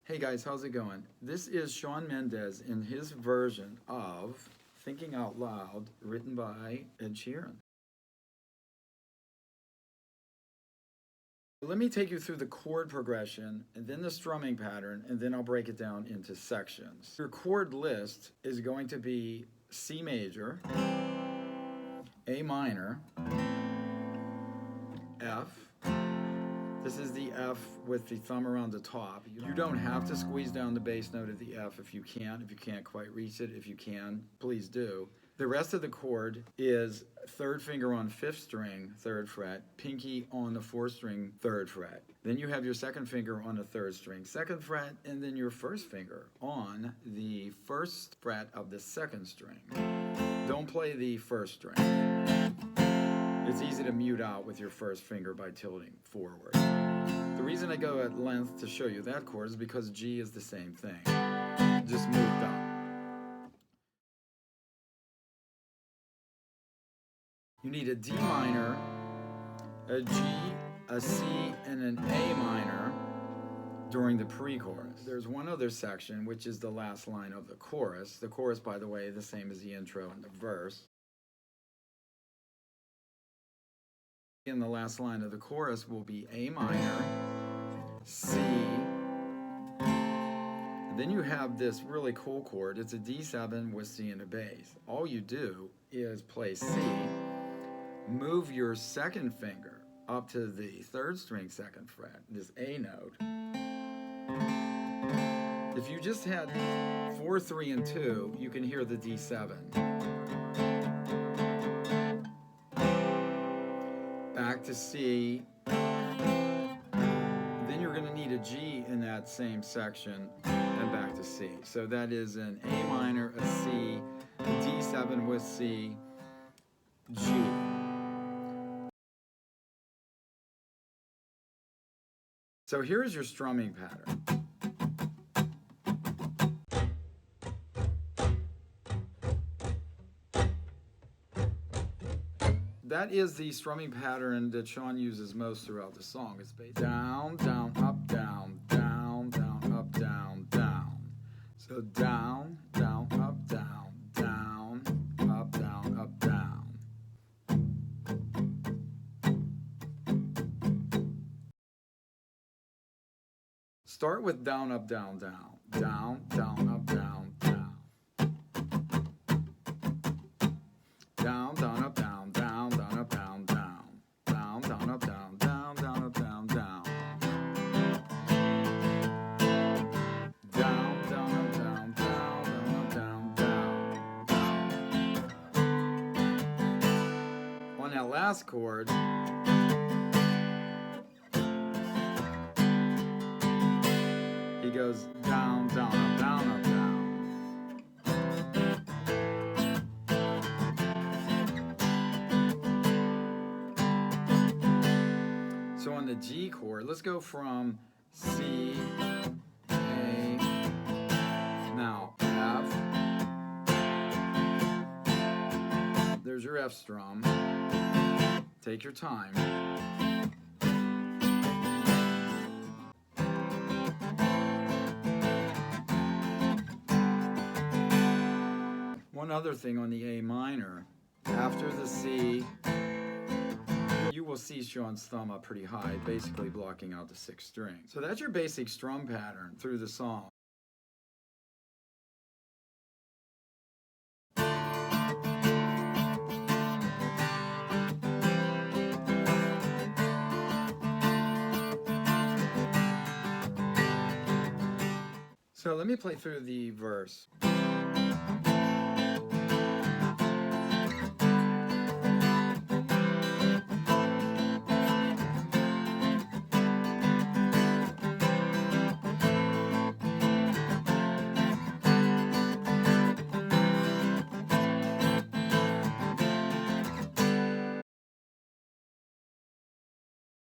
Hey guys, how's it going? This is Shawn Mendes in his version of Thinking Out Loud, written by Ed Sheeran. Let me take you through the chord progression and then the strumming pattern, and then I'll break it down into sections. Your chord list is going to be C major, A minor, F. This is the F with the thumb around the top. You don't have to squeeze down the bass note of the F if you can't. If you can't quite reach it, if you can, please do. The rest of the chord is third finger on 5th string, 3rd fret, pinky on the 4th string, 3rd fret. Then you have your 2nd finger on the 3rd string, 2nd fret, and then your 1st finger on the 1st fret of the 2nd string. Don't play the 1st string. It's easy to mute out with your 1st finger by tilting forward. The reason I go at length to show you that chord is because G is the same thing, just moved up. You need a D minor, a G, a C, and an A minor during the pre-chorus. There's one other section, which is the last line of the chorus. The chorus, by the way, the same as the intro and the verse. In the last line of the chorus will be A minor, C, and then you have this really cool chord. It's a D7 with C and a bass. All you do is play C, move your 2nd finger up to the 3rd string 2nd fret, this A note. If you just had 4, 3, and 2, you can hear the D7. Back to C, then you're going to need a G in that same section, and back to C. So that is an A minor, a C, a D7 with C, G. So here's your strumming pattern. That is the strumming pattern that Shawn uses most throughout the song. It's based down, down, up, down, down, down, up, down, down. So down, down, up, down, down, up, down, up, down. Start with down, up, down, down, down, down, up, down, down. Down, down, up, down, down, down, up, down, down. Down, down, up, down, down, down, up, down, down. Down, down, up, down, down, down, up, down, down. On that last chord, he goes down, down, up, down, up, down. So on the G chord, let's go from C, A, now F. There's your F strum. Take your time. One other thing on the A minor, after the C, you will see Shawn's thumb up pretty high, basically blocking out the 6th string. So that's your basic strum pattern through the song. So let me play through the verse.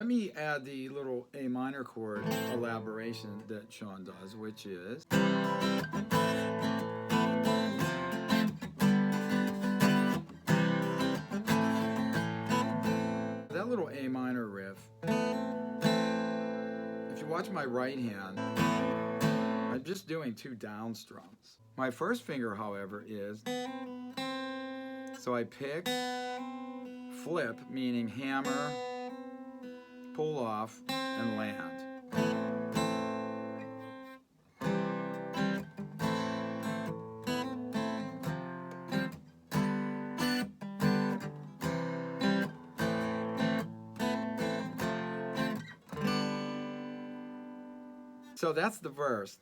Let me add the little A minor chord elaboration that Shawn does, which is that little A minor riff. If you watch my right hand, just doing 2 down strums. My first finger, however, is, so I pick, flip, meaning hammer, pull off, and land. So that's the verse.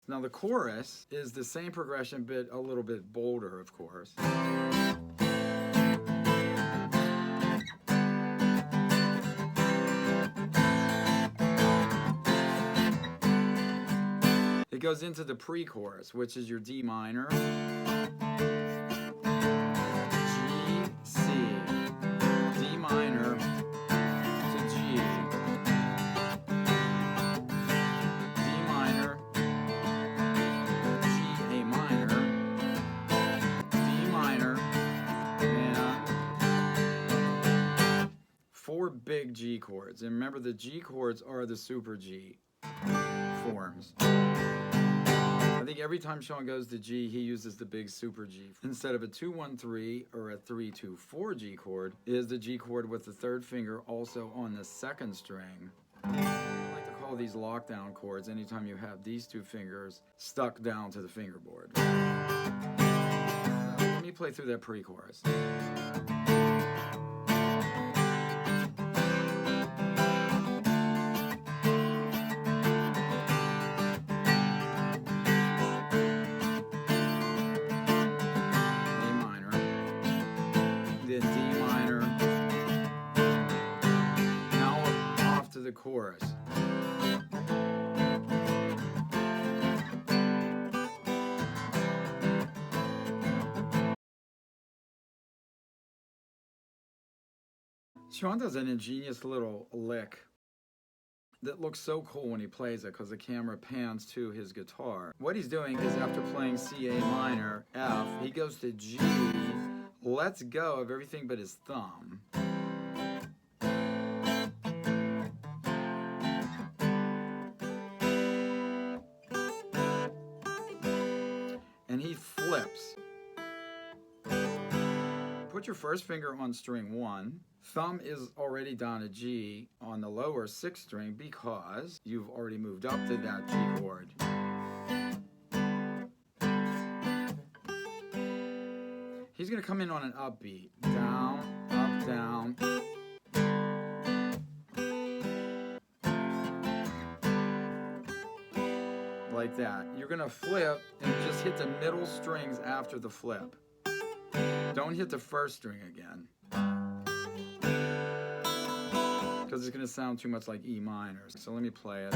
Now the chorus is the same progression, but a little bit bolder, of course. It goes into the pre-chorus, which is your D minor, G, C, D minor to G, D minor, G, A minor, D minor, and 4 big G chords. And remember, the G chords are the super G forms. I think every time Shawn goes to G, he uses the big super G. Instead of a 2-1-3 or a 3-2-4 G chord, is the G chord with the 3rd finger also on the 2nd string. I like to call these lockdown chords anytime you have these 2 fingers stuck down to the fingerboard. So let me play through that pre-chorus. The chorus. Shawn does an ingenious little lick that looks so cool when he plays it because the camera pans to his guitar. What he's doing is after playing C, A minor, F, he goes to G, lets go of everything but his thumb. And he flips. Put your first finger on string 1. Thumb is already down a G on the lower 6th string because you've already moved up to that G chord. He's going to come in on an upbeat. Down, up, down. Like that. You're going to flip and just hit the middle strings after the flip. Don't hit the first string again, because it's going to sound too much like E minor. So let me play it.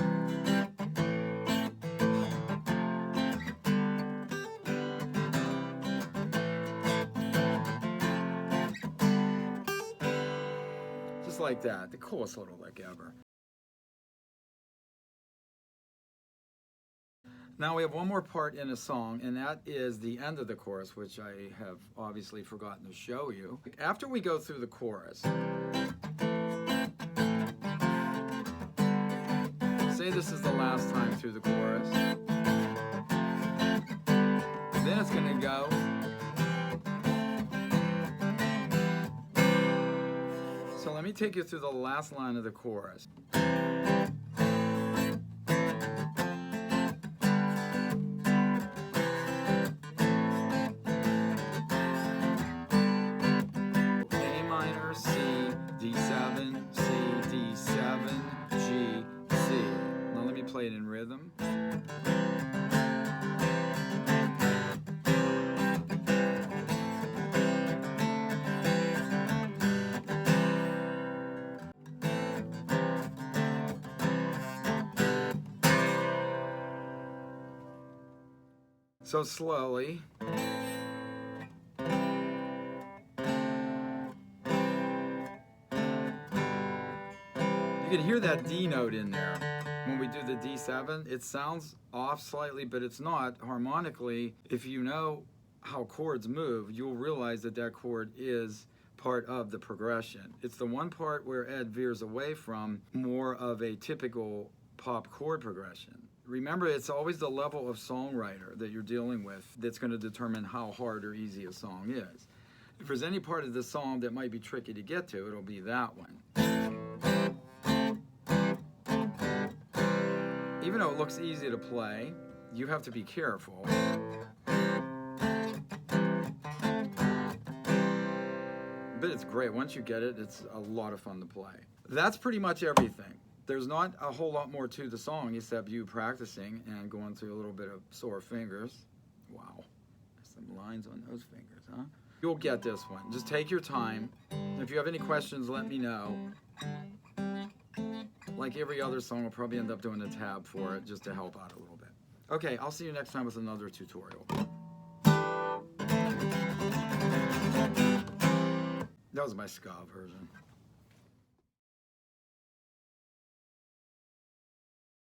Just like that. The coolest little lick ever. Now we have one more part in a song, and that is the end of the chorus, which I have obviously forgotten to show you. After we go through the chorus, say this is the last time through the chorus, then it's going to go. So let me take you through the last line of the chorus. Play it in rhythm. So slowly. You can hear that D note in there. When we do the D7, it sounds off slightly, but it's not harmonically. If you know how chords move, you'll realize that that chord is part of the progression. It's the one part where Ed veers away from more of a typical pop chord progression. Remember, it's always the level of songwriter that you're dealing with that's going to determine how hard or easy a song is. If there's any part of the song that might be tricky to get to, it'll be that one. Even though it looks easy to play, you have to be careful. But it's great. Once you get it, it's a lot of fun to play. That's pretty much everything. There's not a whole lot more to the song except you practicing and going through a little bit of sore fingers. Wow. Some lines on those fingers, huh? You'll get this one. Just take your time. If you have any questions, let me know. Like every other song, I'll probably end up doing a tab for it just to help out a little bit. Okay, I'll see you next time with another tutorial. That was my ska version.